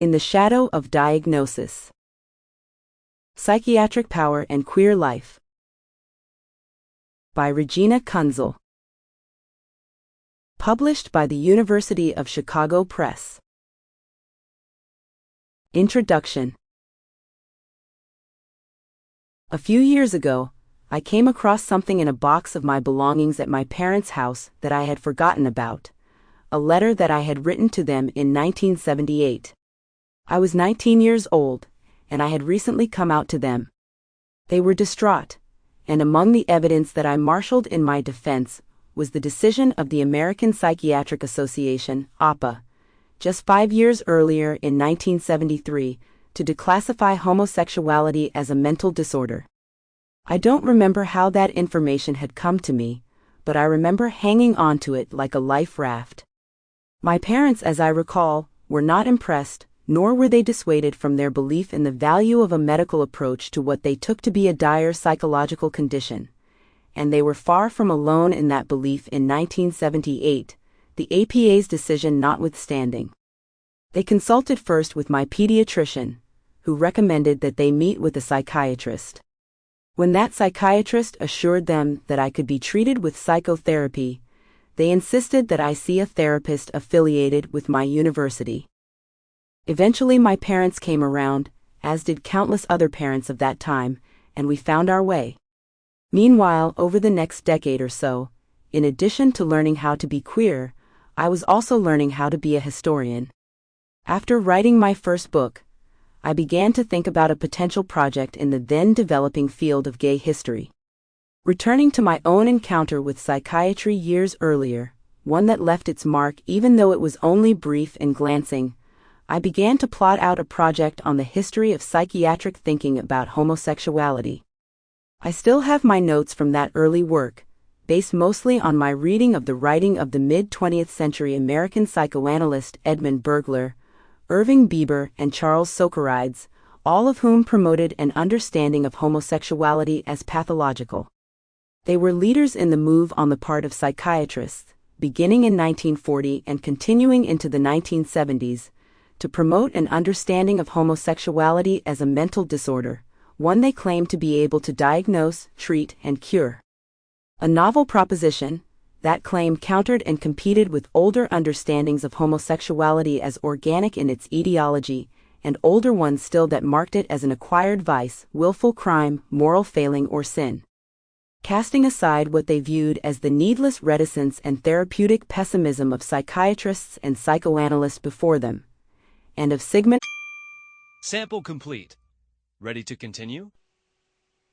In the Shadow of Diagnosis. Psychiatric Power and Queer Life. By Regina Kunzel. Published by the University of Chicago Press. Introduction. A few years ago, I came across something in a box of my belongings at my parents' house that I had forgotten about, a letter that I had written to them in 1978. I was 19 years old, and I had recently come out to them. They were distraught, and among the evidence that I marshaled in my defense was the decision of the American Psychiatric Association, APA, just 5 years earlier in 1973, to declassify homosexuality as a mental disorder. I don't remember how that information had come to me, but I remember hanging on to it like a life raft. My parents, as I recall, were not impressed, nor were they dissuaded from their belief in the value of a medical approach to what they took to be a dire psychological condition, and they were far from alone in that belief in 1978, the APA's decision notwithstanding. They consulted first with my pediatrician, who recommended that they meet with a psychiatrist. When that psychiatrist assured them that I could be treated with psychotherapy, they insisted that I see a therapist affiliated with my university. Eventually my parents came around, as did countless other parents of that time, and we found our way. Meanwhile, over the next decade or so, in addition to learning how to be queer, I was also learning how to be a historian. After writing my first book, I began to think about a potential project in the then-developing field of gay history. Returning to my own encounter with psychiatry years earlier, one that left its mark even though it was only brief and glancing, I began to plot out a project on the history of psychiatric thinking about homosexuality. I still have my notes from that early work, based mostly on my reading of the writing of the mid-20th-century American psychoanalyst Edmund Bergler, Irving Bieber, and Charles Socarides, all of whom promoted an understanding of homosexuality as pathological. They were leaders in the move on the part of psychiatrists, beginning in 1940 and continuing into the 1970s, to promote an understanding of homosexuality as a mental disorder, one they claimed to be able to diagnose, treat, and cure. A novel proposition, that claim countered and competed with older understandings of homosexuality as organic in its etiology, and older ones still that marked it as an acquired vice, willful crime, moral failing, or sin. Casting aside what they viewed as the needless reticence and therapeutic pessimism of psychiatrists and psychoanalysts before them, and of Sample complete. Ready to continue?